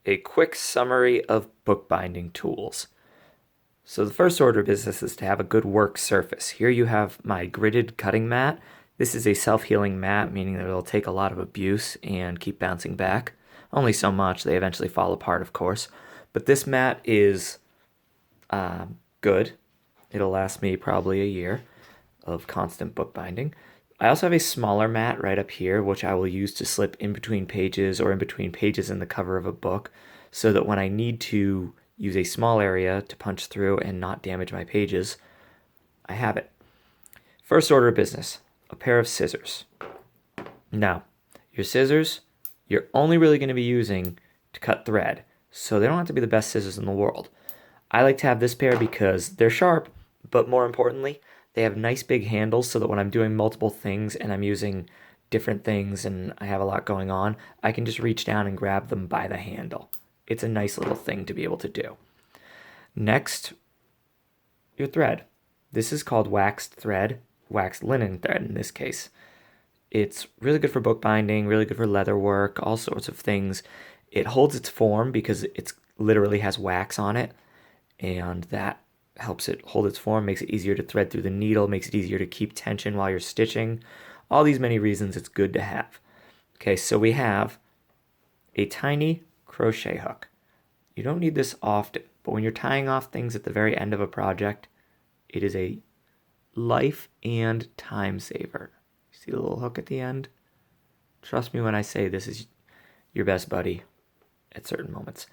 a quick summary of bookbinding tools. So the first order of business is to have a good work surface. Here you have my gridded cutting mat. This is a self-healing mat, meaning that it'll take a lot of abuse and keep bouncing back. Only so much, they eventually fall apart, of course. But this mat is good. It'll last me probably a year of constant bookbinding. I also have a smaller mat right up here, which I will use to slip in between pages or in between pages in the cover of a book, so that when I need to use a small area to punch through and not damage my pages, I have it. First order of business, a pair of scissors. Now, your scissors, you're only really going to be using to cut thread, so they don't have to be the best scissors in the world. I like to have this pair because they're sharp, but more importantly, they have nice big handles so that when I'm doing multiple things and I'm using different things and I have a lot going on, I can just reach down and grab them by the handle. It's a nice little thing to be able to do. Next, your thread. This is called waxed thread, waxed linen thread in this case. It's really good for bookbinding, really good for leather work, all sorts of things. It holds its form because it literally has wax on it, and that helps it hold its form, makes it easier to thread through the needle, makes it easier to keep tension while you're stitching. All these many reasons it's good to have. Okay, so we have a tiny crochet hook. You don't need this often, but when you're tying off things at the very end of a project, it is a life and time saver. See the little hook at the end? Trust me when I say this is your best buddy at certain moments.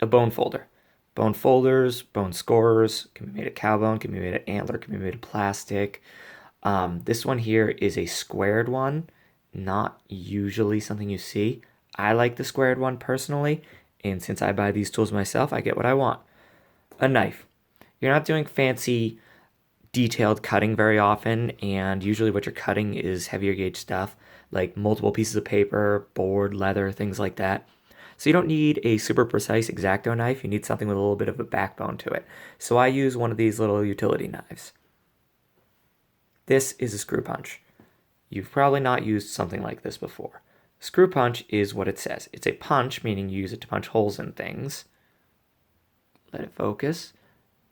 A bone folder. Bone folders, bone scorers, can be made of cow bone, can be made of antler, can be made of plastic. This one here is a squared one, not usually something you see. I like the squared one personally, and since I buy these tools myself, I get what I want. A knife. You're not doing fancy detailed cutting very often, and usually what you're cutting is heavier gauge stuff, like multiple pieces of paper, board, leather, things like that. So you don't need a super precise X-Acto knife, you need something with a little bit of a backbone to it. So I use one of these little utility knives. This is a screw punch. You've probably not used something like this before. Screw punch is what it says. It's a punch, meaning you use it to punch holes in things. Let it focus.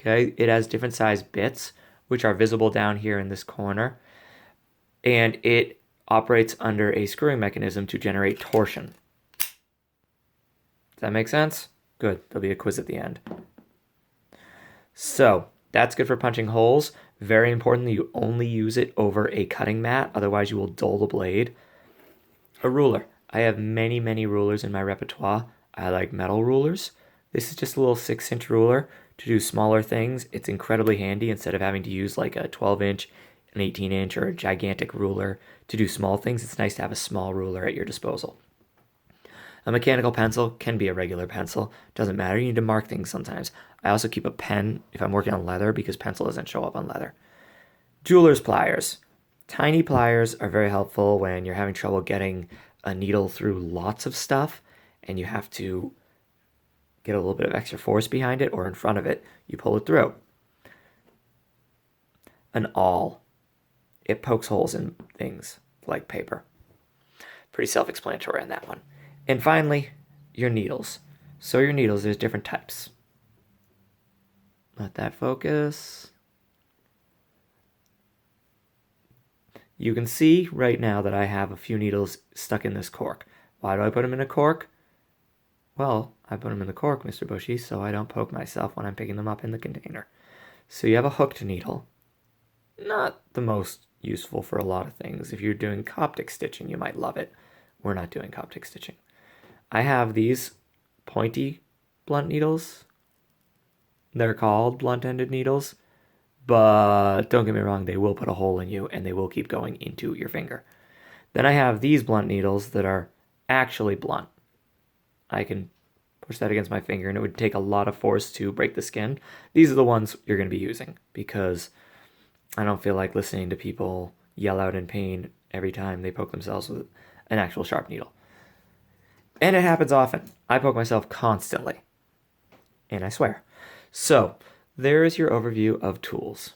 Okay, it has different size bits, which are visible down here in this corner. And it operates under a screwing mechanism to generate torsion. Does that make sense? Good. There'll be a quiz at the end. So that's good for punching holes. Very importantly, you only use it over a cutting mat. Otherwise, you will dull the blade. A ruler. I have many, many rulers in my repertoire. I like metal rulers. This is just a little 6-inch ruler to do smaller things. It's incredibly handy instead of having to use like a 12-inch, an 18-inch, or a gigantic ruler to do small things. It's nice to have a small ruler at your disposal. A mechanical pencil can be a regular pencil. Doesn't matter. You need to mark things sometimes. I also keep a pen if I'm working on leather because pencil doesn't show up on leather. Jeweler's pliers. Tiny pliers are very helpful when you're having trouble getting a needle through lots of stuff and you have to get a little bit of extra force behind it or in front of it. You pull it through. An awl. It pokes holes in things like paper. Pretty self-explanatory on that one. And finally, your needles. So your needles, there's different types. Let that focus. You can see right now that I have a few needles stuck in this cork. Why do I put them in a cork? Well, I put them in the cork, Mr. Bushy, so I don't poke myself when I'm picking them up in the container. So you have a hooked needle. Not the most useful for a lot of things. If you're doing Coptic stitching, you might love it. We're not doing Coptic stitching. I have these pointy blunt needles. They're called blunt-ended needles, but don't get me wrong, they will put a hole in you and they will keep going into your finger. Then I have these blunt needles that are actually blunt. I can push that against my finger and it would take a lot of force to break the skin. These are the ones you're going to be using because I don't feel like listening to people yell out in pain every time they poke themselves with an actual sharp needle. And it happens often. I poke myself constantly. And I swear. So, there is your overview of tools.